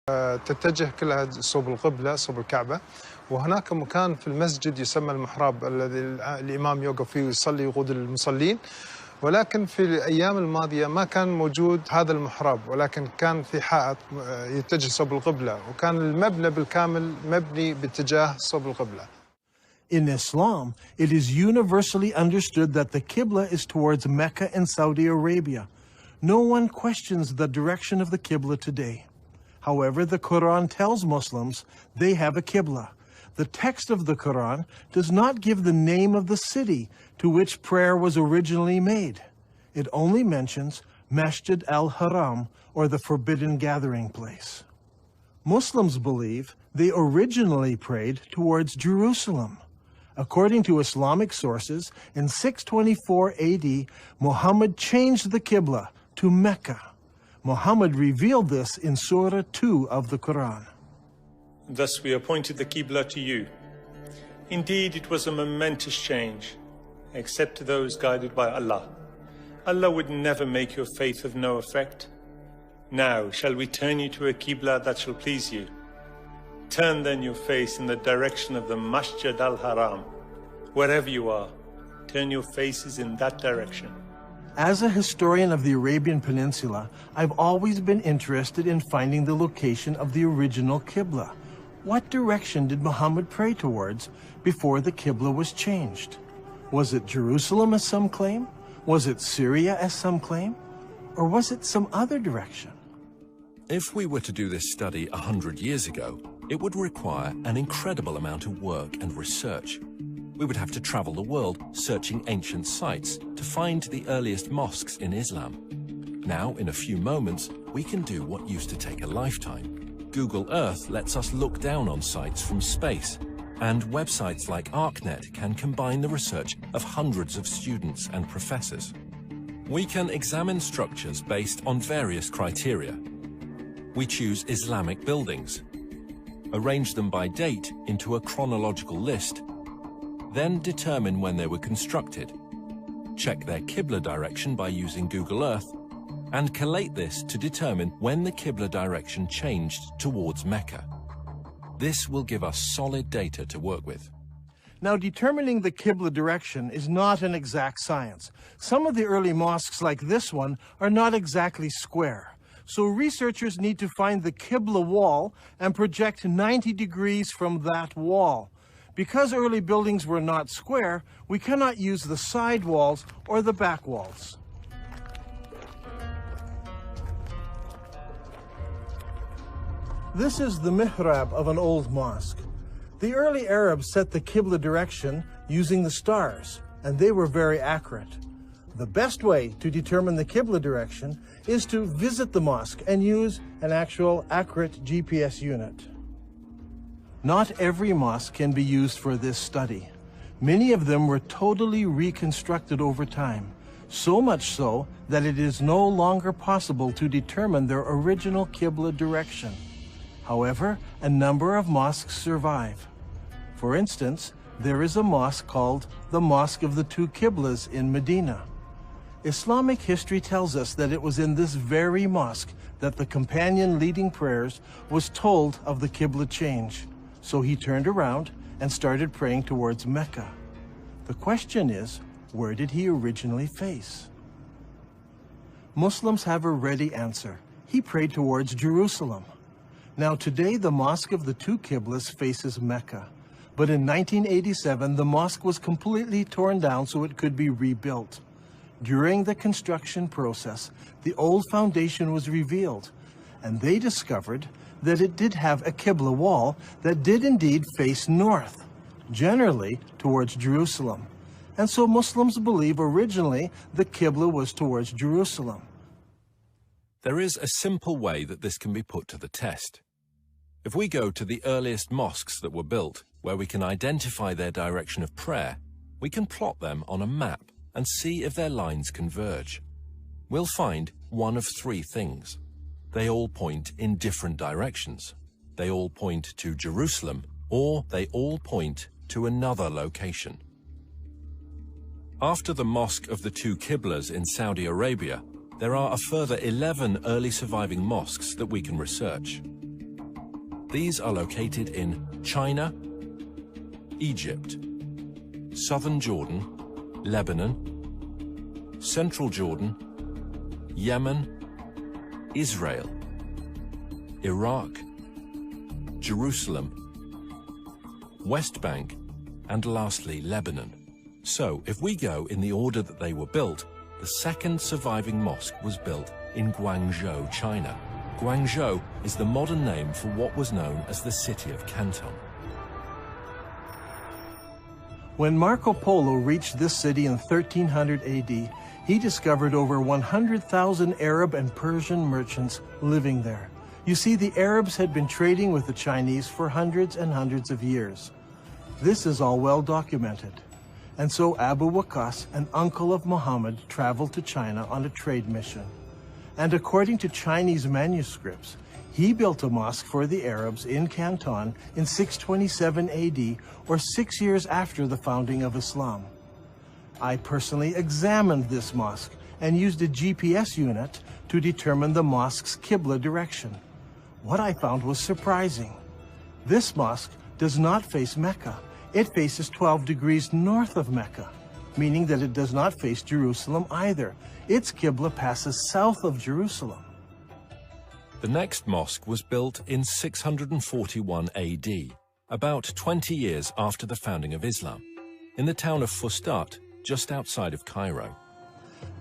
تتجه كلها صوب القبلة صوب الكعبة، وهناك مكان في المسجد يسمى المحراب الذي الإمام يوقف فيه ويصلي يقود المصلين. ولكن في الأيام الماضية ما كان موجود هذا المحراب، ولكن كان في حائط يتجه صوب القبلة، وكان المبنى بالكامل مبني باتجاه صوب القبلة. In Islam, it is universally understood that the Qibla is towards Mecca in Saudi Arabia. No one questions the direction of the Qibla today. However, the Quran tells Muslims they have a Qibla. The text of the Quran does not give the name of the city to which prayer was originally made. It only mentions Masjid al-Haram, or the forbidden gathering place. Muslims believe they originally prayed towards Jerusalem. According to Islamic sources, in 624 AD, Muhammad changed the Qibla to Mecca. Muhammad revealed this in Surah 2 of the Quran. Thus we appointed the Qibla to you. Indeed, it was a momentous change, except to those guided by Allah. Allah would never make your faith of no effect. Now, shall we turn you to a Qibla that shall please you? Turn then your face in the direction of the Masjid al-Haram. Wherever you are, turn your faces in that direction. As a historian of the Arabian Peninsula, I've always been interested in finding the location of the original Qibla. What direction did Muhammad pray towards before the Qibla was changed? Was it Jerusalem, as some claim? Was it Syria, as some claim? Or was it some other direction? If we were to do this study 100 years ago, it would require an incredible amount of work and research. We would have to travel the world searching ancient sites to find the earliest mosques in Islam. Now, in a few moments, we can do what used to take a lifetime. Google Earth lets us look down on sites from space, and websites like ArcNet can combine the research of hundreds of students and professors. We can examine structures based on various criteria. We choose Islamic buildings, arrange them by date into a chronological list, then determine when they were constructed, check their Qibla direction by using Google Earth, and collate this to determine when the Qibla direction changed towards Mecca. This will give us solid data to work with. Now, determining the Qibla direction is not an exact science. Some of the early mosques, like this one, are not exactly square. So researchers need to find the Qibla wall and project 90 degrees from that wall. Because early buildings were not square, we cannot use the side walls or the back walls. This is the mihrab of an old mosque. The early Arabs set the Qibla direction using the stars, and they were very accurate. The best way to determine the Qibla direction is to visit the mosque and use an actual accurate GPS unit. Not every mosque can be used for this study. Many of them were totally reconstructed over time, so much so that it is no longer possible to determine their original Qibla direction. However, a number of mosques survive. For instance, there is a mosque called the Mosque of the Two Qiblas in Medina. Islamic history tells us that it was in this very mosque that the companion leading prayers was told of the Qibla change. So he turned around and started praying towards Mecca. The question is, where did he originally face? Muslims have a ready answer. He prayed towards Jerusalem. Now today the Mosque of the Two Qiblas faces Mecca. But in 1987 the mosque was completely torn down so it could be rebuilt. During the construction process, the old foundation was revealed, and they discovered that it did have a Qibla wall that did indeed face north, generally towards Jerusalem. And so Muslims believe originally the Qibla was towards Jerusalem. There is a simple way that this can be put to the test. If we go to the earliest mosques that were built, where we can identify their direction of prayer, we can plot them on a map and see if their lines converge. We'll find one of three things. They all point in different directions. They all point to Jerusalem, or they all point to another location. After the Mosque of the Two Qiblas in Saudi Arabia, there are a further 11 early surviving mosques that we can research. These are located in China, Egypt, southern Jordan, Lebanon, central Jordan, Yemen, Israel, Iraq, Jerusalem, West Bank, and lastly Lebanon. So if we go in the order that they were built, the second surviving mosque was built in Guangzhou, China. Guangzhou is the modern name for what was known as the city of Canton. When Marco Polo reached this city in 1300 AD, he discovered over 100,000 Arab and Persian merchants living there. You see, the Arabs had been trading with the Chinese for hundreds and hundreds of years. This is all well documented. And so Abu Waqas, an uncle of Muhammad, traveled to China on a trade mission. And according to Chinese manuscripts, he built a mosque for the Arabs in Canton in 627 AD, or 6 years after the founding of Islam. I personally examined this mosque and used a GPS unit to determine the mosque's Qibla direction. What I found was surprising. This mosque does not face Mecca. It faces 12 degrees north of Mecca, meaning that it does not face Jerusalem either. Its Qibla passes south of Jerusalem. The next mosque was built in 641 AD, about 20 years after the founding of Islam, in the town of Fustat, just outside of Cairo.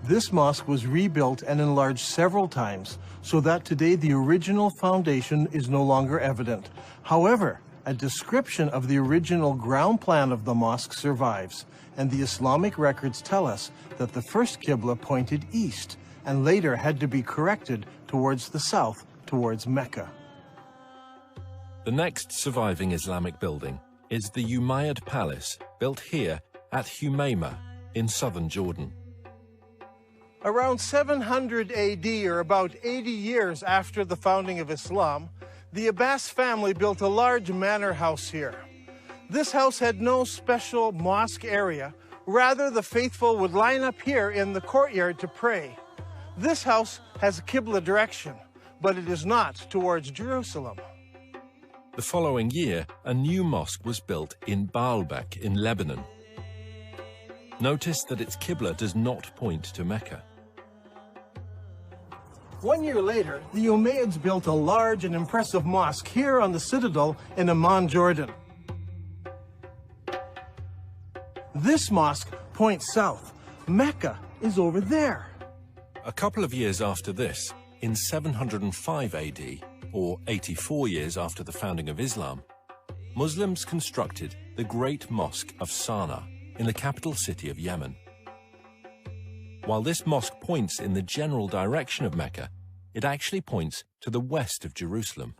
This mosque was rebuilt and enlarged several times, so that today the original foundation is no longer evident. However, a description of the original ground plan of the mosque survives, and the Islamic records tell us that the first Qibla pointed east and later had to be corrected towards the south, towards Mecca. The next surviving Islamic building is the Umayyad Palace, built here at Humayma in southern Jordan. Around 700 AD, or about 80 years after the founding of Islam, the Abbas family built a large manor house here. This house had no special mosque area. Rather, the faithful would line up here in the courtyard to pray. This house has a Qibla direction, but it is not towards Jerusalem. The following year, a new mosque was built in Baalbek in Lebanon. Notice that its Qibla does not point to Mecca. 1 year later, the Umayyads built a large and impressive mosque here on the citadel in Amman, Jordan. This mosque points south. Mecca is over there. A couple of years after this, in 705 AD, or 84 years after the founding of Islam, Muslims constructed the Great Mosque of Sana'a in the capital city of Yemen. While this mosque points in the general direction of Mecca, it actually points to the west of Jerusalem.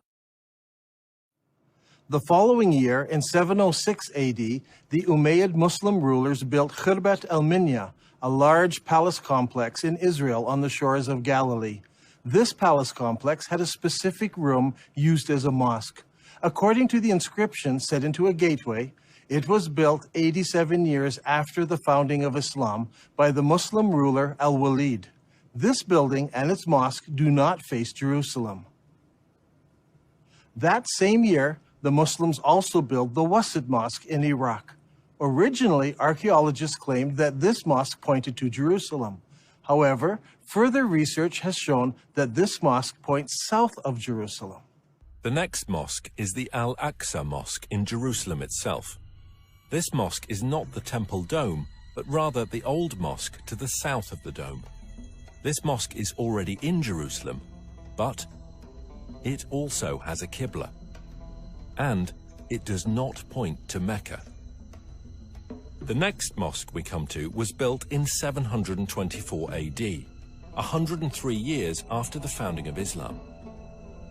The following year, in 706 AD, the Umayyad Muslim rulers built Kiblat al-Minya, a large palace complex in Israel on the shores of Galilee. This palace complex had a specific room used as a mosque. According to the inscription set into a gateway, it was built 87 years after the founding of Islam by the Muslim ruler Al-Walid. This building and its mosque do not face Jerusalem. That same year, the Muslims also built the Wasit Mosque in Iraq. Originally, archaeologists claimed that this mosque pointed to Jerusalem. However, further research has shown that this mosque points south of Jerusalem. The next mosque is the Al-Aqsa Mosque in Jerusalem itself. This mosque is not the temple dome, but rather the old mosque to the south of the dome. This mosque is already in Jerusalem, but it also has a Qibla, and it does not point to Mecca. The next mosque we come to was built in 724 AD, 103 years after the founding of Islam.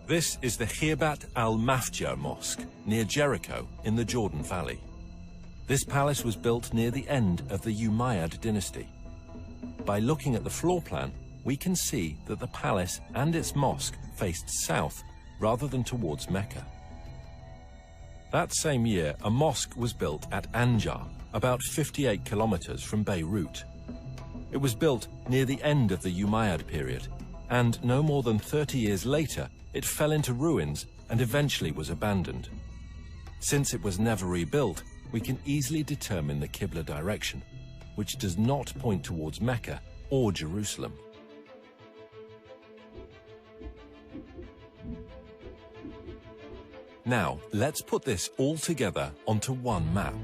This is the Kiblat al-Mafja Mosque near Jericho in the Jordan Valley. This palace was built near the end of the Umayyad dynasty. By looking at the floor plan, we can see that the palace and its mosque faced south rather than towards Mecca. That same year, a mosque was built at Anjar, about 58 kilometers from Beirut. It was built near the end of the Umayyad period, and no more than 30 years later, it fell into ruins and eventually was abandoned. Since it was never rebuilt, we can easily determine the Qibla direction, which does not point towards Mecca or Jerusalem. Now, let's put this all together onto one map.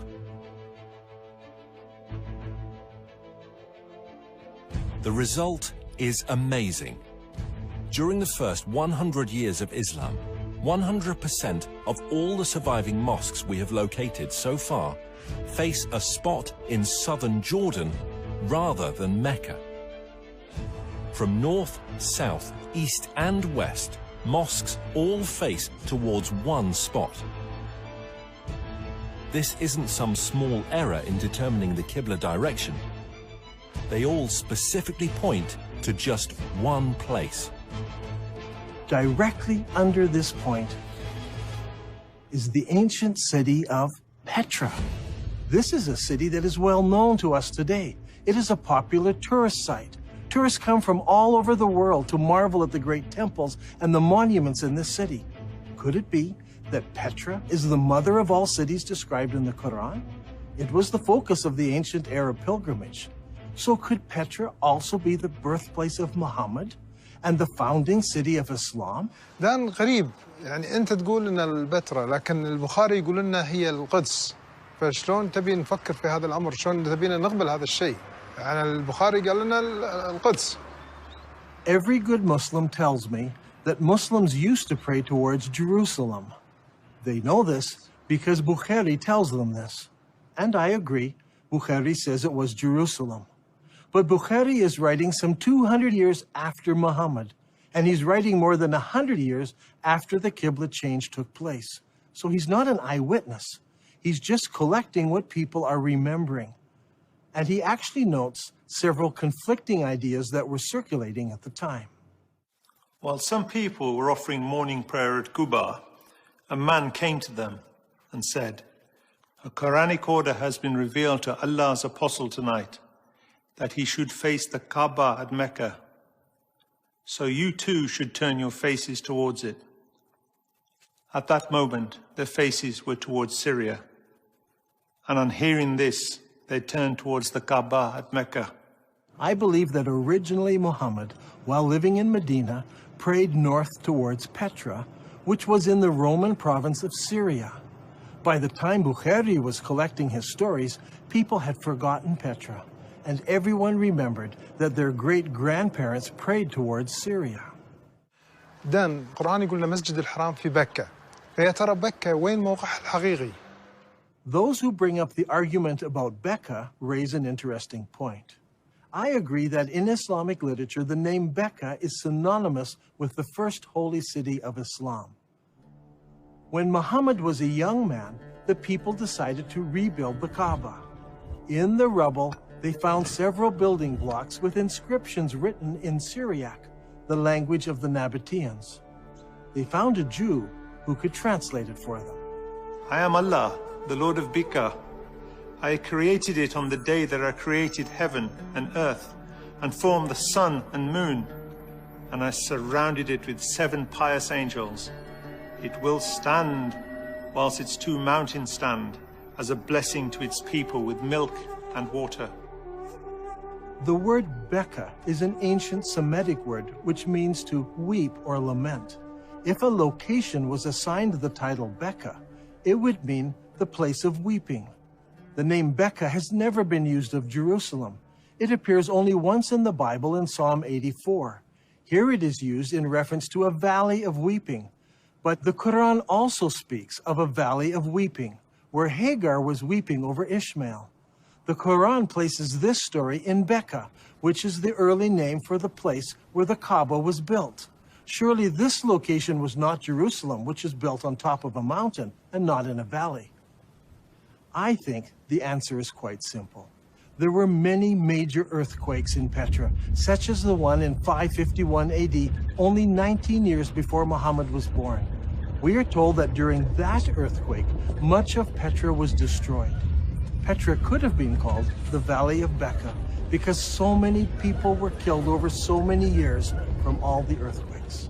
The result is amazing. During the first 100 years of Islam, 100% of all the surviving mosques we have located so far face a spot in southern Jordan rather than Mecca. From north, south, east and west, mosques all face towards one spot. This isn't some small error in determining the Qibla direction. They all specifically point to just one place. Directly under this point is the ancient city of Petra. This is a city that is well known to us today. It is a popular tourist site. Tourists come from all over the world to marvel at the great temples and the monuments in this city. Could it be that Petra is the mother of all cities described in the Quran? It was the focus of the ancient Arab pilgrimage. So could Petra also be the birthplace of Muhammad and the founding city of Islam? دان غريب، يعني أنت تقول إن البتراء لكن البخاري يقول لنا هي القدس، فشلون تبي نفكر في هذا الأمر؟ شلون تبينا نقبل هذا الشيء؟ يعني البخاري قال لنا القدس. Every good Muslim tells me that Muslims used to pray towards Jerusalem. They know this because Bukhari tells them this. And I agree, Bukhari says it was Jerusalem. But Bukhari is writing some 200 years after Muhammad, and he's writing more than 100 years after the Qibla change took place. So he's not an eyewitness. He's just collecting what people are remembering. And he actually notes several conflicting ideas that were circulating at the time. While some people were offering morning prayer at Quba, a man came to them and said, "A Quranic order has been revealed to Allah's apostle tonight, that he should face the Kaaba at Mecca. So you too should turn your faces towards it." At that moment, their faces were towards Syria. And on hearing this, they turned towards the Kaaba at Mecca. I believe that originally Muhammad, while living in Medina, prayed north towards Petra, which was in the Roman province of Syria. By the time Bukhari was collecting his stories, people had forgotten Petra, and everyone remembered that their great-grandparents prayed towards Syria. دان القرآن يقول لنا مسجد الحرام في بكة، فيا ترى بكة وين موقعها الحقيقي؟ Those who bring up the argument about Becca raise an interesting point. I agree that in Islamic literature, the name Becca is synonymous with the first holy city of Islam. When Muhammad was a young man, the people decided to rebuild the Kaaba. In the rubble, they found several building blocks with inscriptions written in Syriac, the language of the Nabateans. They found a Jew who could translate it for them. "I am Allah, the Lord of Bika. I created it on the day that I created heaven and earth, and formed the sun and moon, and I surrounded it with 7 pious angels. It will stand whilst its 2 mountains stand, as a blessing to its people with milk and water." The word Becca is an ancient Semitic word which means to weep or lament. If a location was assigned the title Becca, it would mean the place of weeping. The name Becca has never been used of Jerusalem. It appears only once in the Bible in Psalm 84. Here it is used in reference to a valley of weeping. But the Quran also speaks of a valley of weeping, where Hagar was weeping over Ishmael. The Quran places this story in Becca, which is the early name for the place where the Kaaba was built. Surely this location was not Jerusalem, which is built on top of a mountain and not in a valley. I think the answer is quite simple. There were many major earthquakes in Petra, such as the one in 551 AD, only 19 years before Muhammad was born. We are told that during that earthquake, much of Petra was destroyed. Petra could have been called the Valley of Becca because so many people were killed over so many years from all the earthquakes.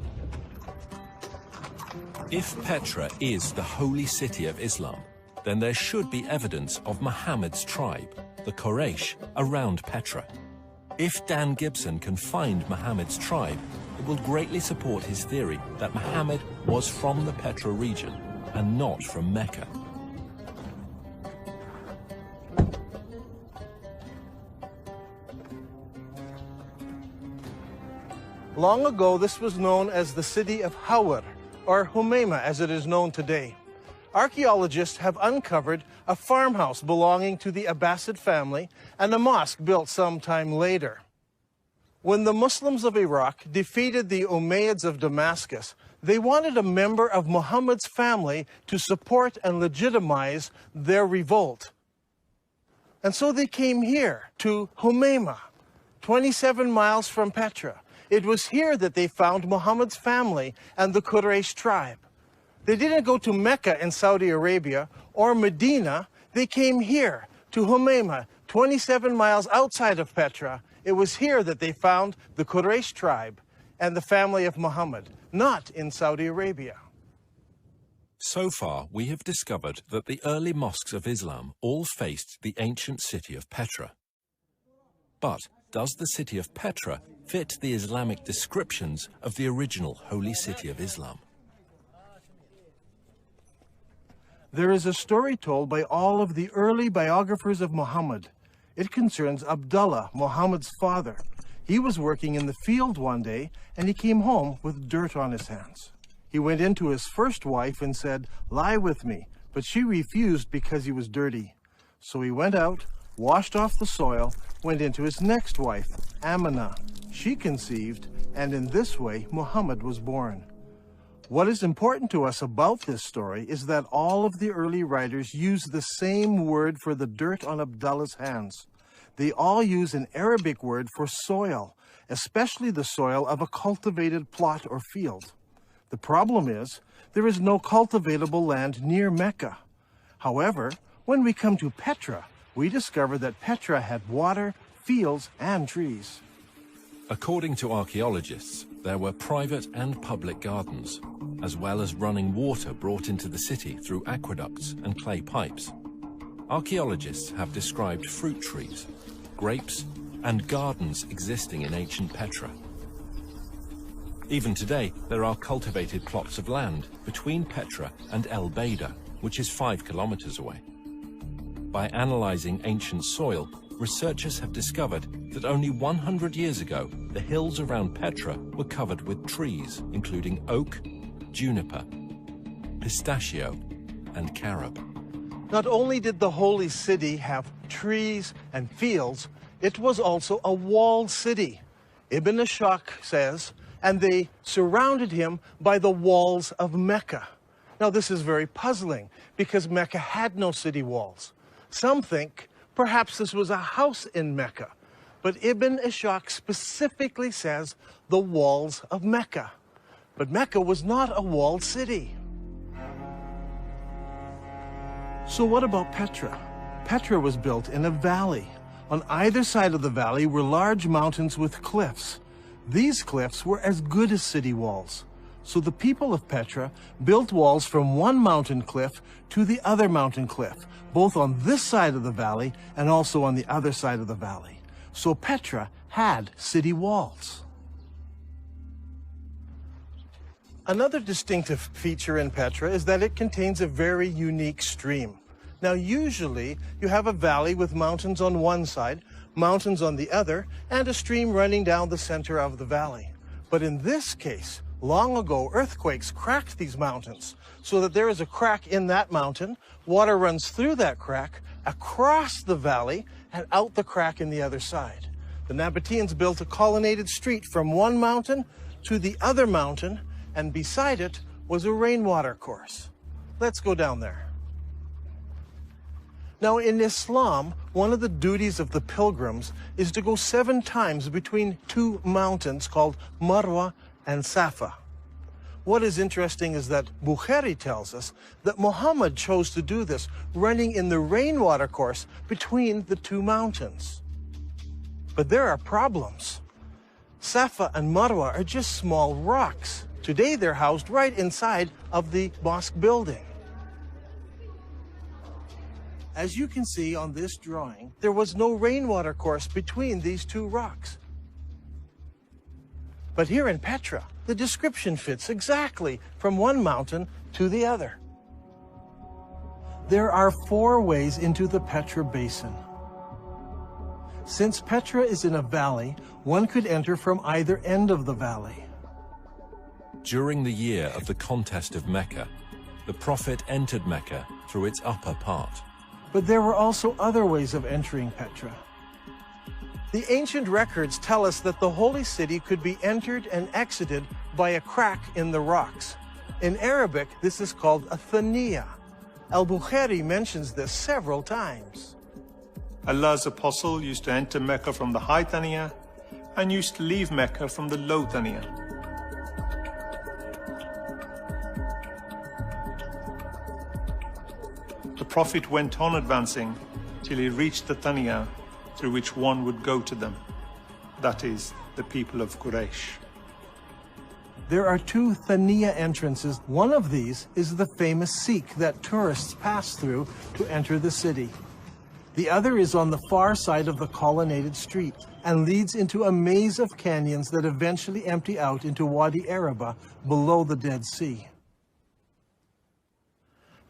If Petra is the holy city of Islam, then there should be evidence of Muhammad's tribe, the Quraysh, around Petra. If Dan Gibson can find Muhammad's tribe, it will greatly support his theory that Muhammad was from the Petra region and not from Mecca. Long ago, this was known as the city of Hawar, or Humayma as it is known today. Archaeologists have uncovered a farmhouse belonging to the Abbasid family and a mosque built some time later. When the Muslims of Iraq defeated the Umayyads of Damascus, they wanted a member of Muhammad's family to support and legitimize their revolt. And so they came here to Humayma, 27 miles from Petra. It was here that they found Muhammad's family and the Quraysh tribe. They didn't go to Mecca in Saudi Arabia or Medina. They came here to Humayma, 27 miles outside of Petra. It was here that they found the Quraysh tribe and the family of Muhammad, not in Saudi Arabia. So far, we have discovered that the early mosques of Islam all faced the ancient city of Petra. But does the city of Petra fit the Islamic descriptions of the original holy city of Islam? There is a story told by all of the early biographers of Muhammad. It concerns Abdullah, Muhammad's father. He was working in the field one day and he came home with dirt on his hands. He went in to his first wife and said, "Lie with me," but she refused because he was dirty. So he went out, washed off the soil, went into his next wife, Amina. She conceived, and in this way, Muhammad was born. What is important to us about this story is that all of the early writers use the same word for the dirt on Abdullah's hands. They all use an Arabic word for soil, especially the soil of a cultivated plot or field. The problem is, there is no cultivatable land near Mecca. However, when we come to Petra, we discover that Petra had water, fields, and trees. According to archaeologists, there were private and public gardens, as well as running water brought into the city through aqueducts and clay pipes. Archaeologists have described fruit trees, grapes, and gardens existing in ancient Petra. Even today, there are cultivated plots of land between Petra and El Beida, which is 5 kilometers away. By analyzing ancient soil, researchers have discovered that only 100 years ago, the hills around Petra were covered with trees, including oak, juniper, pistachio, and carob. Not only did the holy city have trees and fields, it was also a walled city. Ibn Ishaq says, and they surrounded him by the walls of Mecca. Now this is very puzzling because Mecca had no city walls. Some think perhaps this was a house in Mecca, but Ibn Ishaq specifically says the walls of Mecca. But Mecca was not a walled city. So what about Petra? Petra was built in a valley. On either side of the valley were large mountains with cliffs. These cliffs were as good as city walls. So the people of Petra built walls from one mountain cliff to the other mountain cliff, both on this side of the valley and also on the other side of the valley. So Petra had city walls. Another distinctive feature in Petra is that it contains a very unique stream. Now, usually you have a valley with mountains on one side, mountains on the other, and a stream running down the center of the valley. But in this case, long ago, earthquakes cracked these mountains so that there is a crack in that mountain, water runs through that crack, across the valley, and out the crack in the other side. The Nabateans built a colonnaded street from one mountain to the other mountain, and beside it was a rainwater course. Let's go down there. Now, in Islam, one of the duties of the pilgrims is to go 7 times between 2 mountains called Marwa and Safa. What is interesting is that Bukhari tells us that Muhammad chose to do this, running in the rainwater course between the 2 mountains. But there are problems. Safa and Marwa are just small rocks. Today they're housed right inside of the mosque building. As you can see on this drawing, there was no rainwater course between these two rocks. But here in Petra, the description fits exactly from one mountain to the other. There are 4 ways into the Petra Basin. Since Petra is in a valley, one could enter from either end of the valley. During the year of the contest of Mecca, the Prophet entered Mecca through its upper part. But there were also other ways of entering Petra. The ancient records tell us that the holy city could be entered and exited by a crack in the rocks. In Arabic, this is called a thaniya. Al-Bukhari mentions this several times. Allah's apostle used to enter Mecca from the high Thaniya and used to leave Mecca from the low Thaniya. The Prophet went on advancing till he reached the Thaniya through which one would go to them, that is, the people of Quraysh. There are 2 Thaniya entrances. One of these is the famous Sikh that tourists pass through to enter the city. The other is on the far side of the colonnaded street and leads into a maze of canyons that eventually empty out into Wadi Araba below the Dead Sea.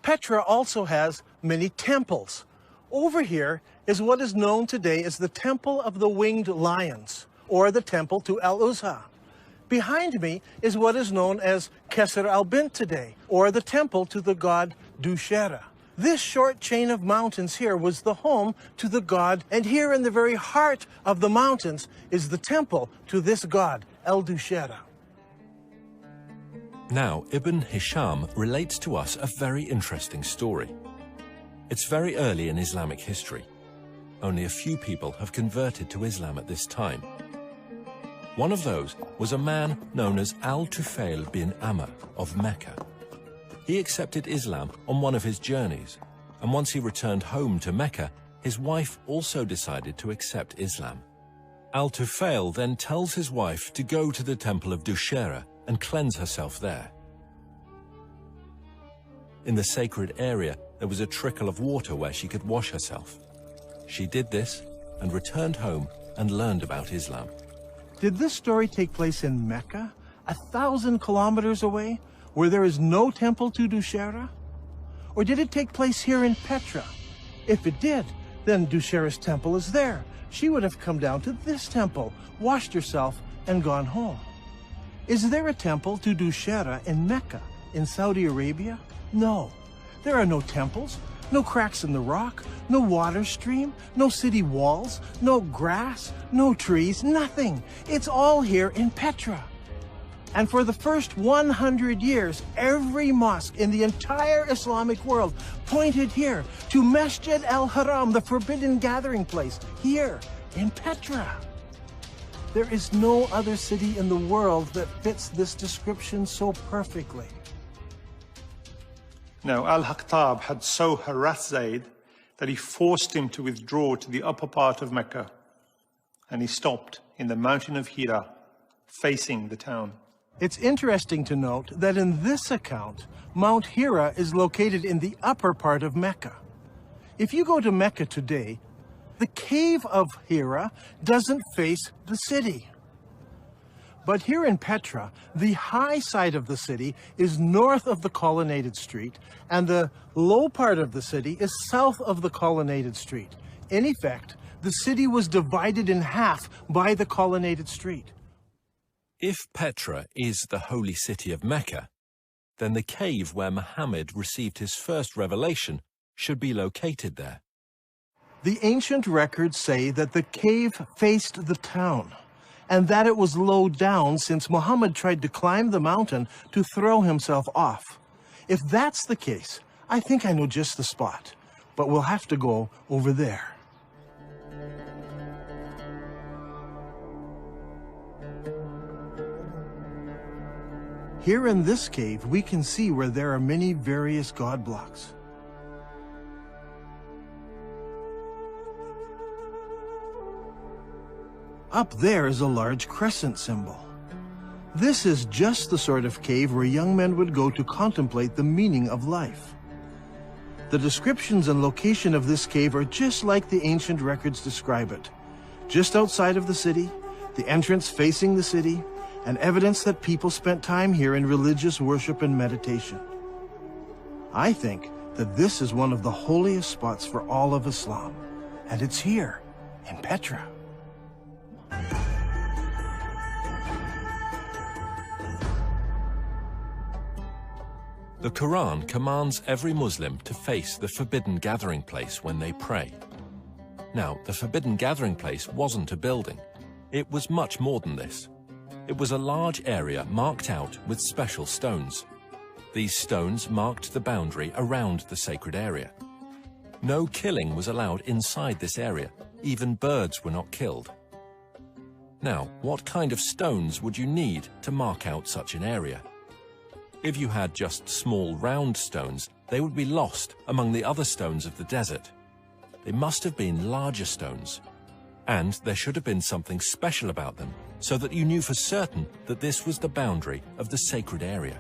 Petra also has many temples. Over here is what is known today as the Temple of the Winged Lions, or the Temple to Al-Uzza. Behind me is what is known as Kesser al-Bint today, or the temple to the god Dushera. This short chain of mountains here was the home to the god, and here in the very heart of the mountains is the temple to this god, El-Dushera. Now, Ibn Hisham relates to us a very interesting story. It's very early in Islamic history. Only a few people have converted to Islam at this time. One of those was a man known as Al-Tufail bin Amr of Mecca. He accepted Islam on one of his journeys, and once he returned home to Mecca, his wife also decided to accept Islam. Al-Tufail then tells his wife to go to the temple of Dushera and cleanse herself there. In the sacred area, there was a trickle of water where she could wash herself. She did this and returned home and learned about Islam. Did this story take place in Mecca, 1,000 kilometers away, where there is no temple to Dushera? Or did it take place here in Petra? If it did, then Dushera's temple is there. She would have come down to this temple, washed herself, and gone home. Is there a temple to Dushera in Mecca, in Saudi Arabia? No. There are no temples, no cracks in the rock, no water stream, no city walls, no grass, no trees, nothing. It's all here in Petra. And for the first 100 years, every mosque in the entire Islamic world pointed here to Masjid al-Haram, the forbidden gathering place, here in Petra. There is no other city in the world that fits this description so perfectly. Now, Al-Haktab had so harassed Zayd that he forced him to withdraw to the upper part of Mecca, and he stopped in the mountain of Hira, facing the town. It's interesting to note that in this account, Mount Hira is located in the upper part of Mecca. If you go to Mecca today, the cave of Hira doesn't face the city. But here in Petra, the high side of the city is north of the colonnaded street, and the low part of the city is south of the colonnaded street. In effect, the city was divided in half by the colonnaded street. If Petra is the holy city of Mecca, then the cave where Muhammad received his first revelation should be located there. The ancient records say that the cave faced the town, and that it was low down since Muhammad tried to climb the mountain to throw himself off. If that's the case, I think I know just the spot, but we'll have to go over there. Here in this cave, we can see where there are many various god blocks. Up there is a large crescent symbol. This is just the sort of cave where young men would go to contemplate the meaning of life. The descriptions and location of this cave are just like the ancient records describe it. Just outside of the city, the entrance facing the city, and evidence that people spent time here in religious worship and meditation. I think that this is one of the holiest spots for all of Islam, and it's here, in Petra. The Quran commands every Muslim to face the forbidden gathering place when they pray. Now, the forbidden gathering place wasn't a building. It was much more than this. It was a large area marked out with special stones. These stones marked the boundary around the sacred area. No killing was allowed inside this area. Even birds were not killed. Now, what kind of stones would you need to mark out such an area? If you had just small round stones, they would be lost among the other stones of the desert. They must have been larger stones. And there should have been something special about them, so that you knew for certain that this was the boundary of the sacred area.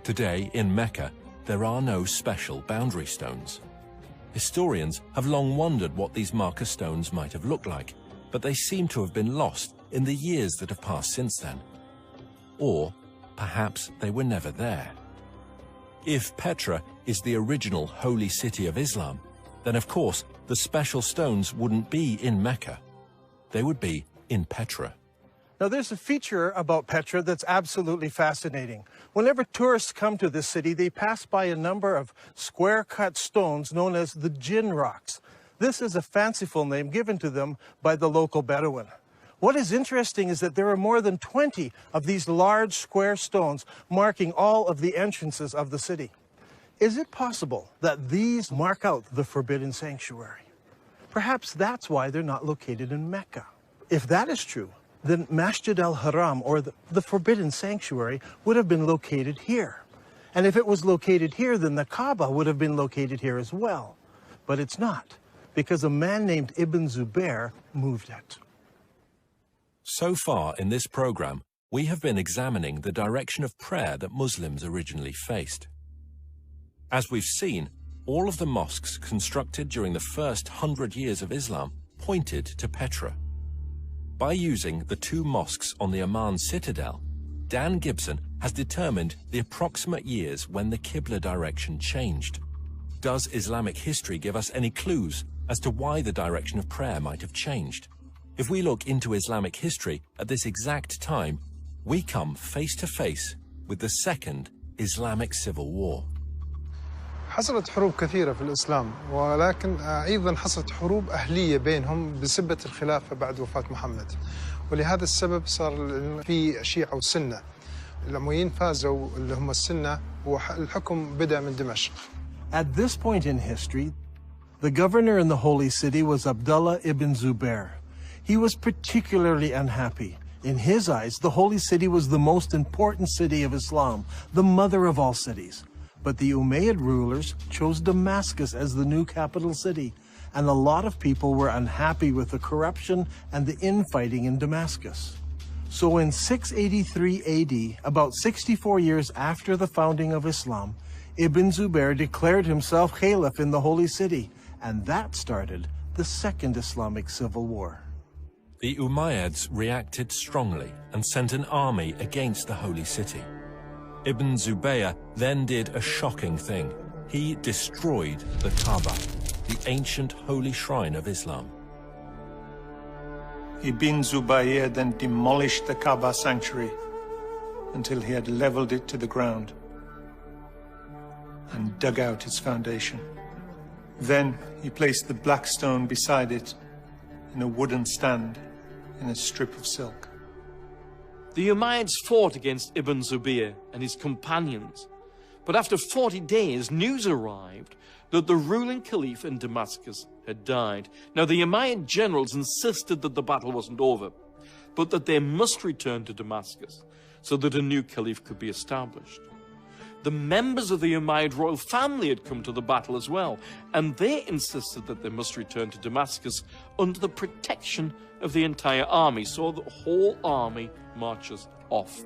Today, in Mecca, there are no special boundary stones. Historians have long wondered what these marker stones might have looked like, but they seem to have been lost in the years that have passed since then. Or perhaps they were never there. If Petra is the original holy city of Islam, then of course the special stones wouldn't be in Mecca. They would be in Petra. Now there's a feature about Petra that's absolutely fascinating. Whenever tourists come to this city, they pass by a number of square-cut stones known as the Jinn rocks. This is a fanciful name given to them by the local Bedouin. What is interesting is that there are more than 20 of these large square stones marking all of the entrances of the city. Is it possible that these mark out the forbidden sanctuary? Perhaps that's why they're not located in Mecca. If that is true, then Masjid al-Haram, or the forbidden sanctuary, would have been located here. And if it was located here, then the Kaaba would have been located here as well. But it's not, because a man named Ibn Zubair moved it. So far in this program, we have been examining the direction of prayer that Muslims originally faced. As we've seen, all of the mosques constructed during the first 100 years of Islam pointed to Petra. By using the two mosques on the Amman citadel, Dan Gibson has determined the approximate years when the Qibla direction changed. Does Islamic history give us any clues as to why the direction of prayer might have changed? If we look into Islamic history at this exact time, we come face to face with the Second Islamic Civil War. حصلت حروب كثيرة في الإسلام، ولكن أيضا حصلت حروب أهلية بينهم بسبة الخلافة بعد وفاة محمد، ولهذا السبب صار في شيعة وسنة. الأمويين فازوا اللي هم السنة، والحكم بدأ من دمشق. At this point in history, the governor in the holy city was Abdullah ibn Zubair. He was particularly unhappy. In his eyes, the holy city was the most important city of Islam, the mother of all cities. But the Umayyad rulers chose Damascus as the new capital city, and a lot of people were unhappy with the corruption and the infighting in Damascus. So in 683 AD, about 64 years after the founding of Islam, Ibn Zubair declared himself caliph in the holy city, and that started the Second Islamic Civil War. The Umayyads reacted strongly and sent an army against the holy city. Ibn Zubayr then did a shocking thing. He destroyed the Kaaba, the ancient holy shrine of Islam. Ibn Zubayr then demolished the Kaaba sanctuary until he had leveled it to the ground and dug out its foundation. Then he placed the black stone beside it in a wooden stand in a strip of silk. The Umayyads fought against Ibn Zubayr and his companions, but after 40 days, news arrived that the ruling caliph in Damascus had died. Now, the Umayyad generals insisted that the battle wasn't over, but that they must return to Damascus so that a new caliph could be established. the members of the Umayyad royal family had come to the battle as well, and they insisted that they must return to Damascus under the protection of the entire army. So the whole army marches off.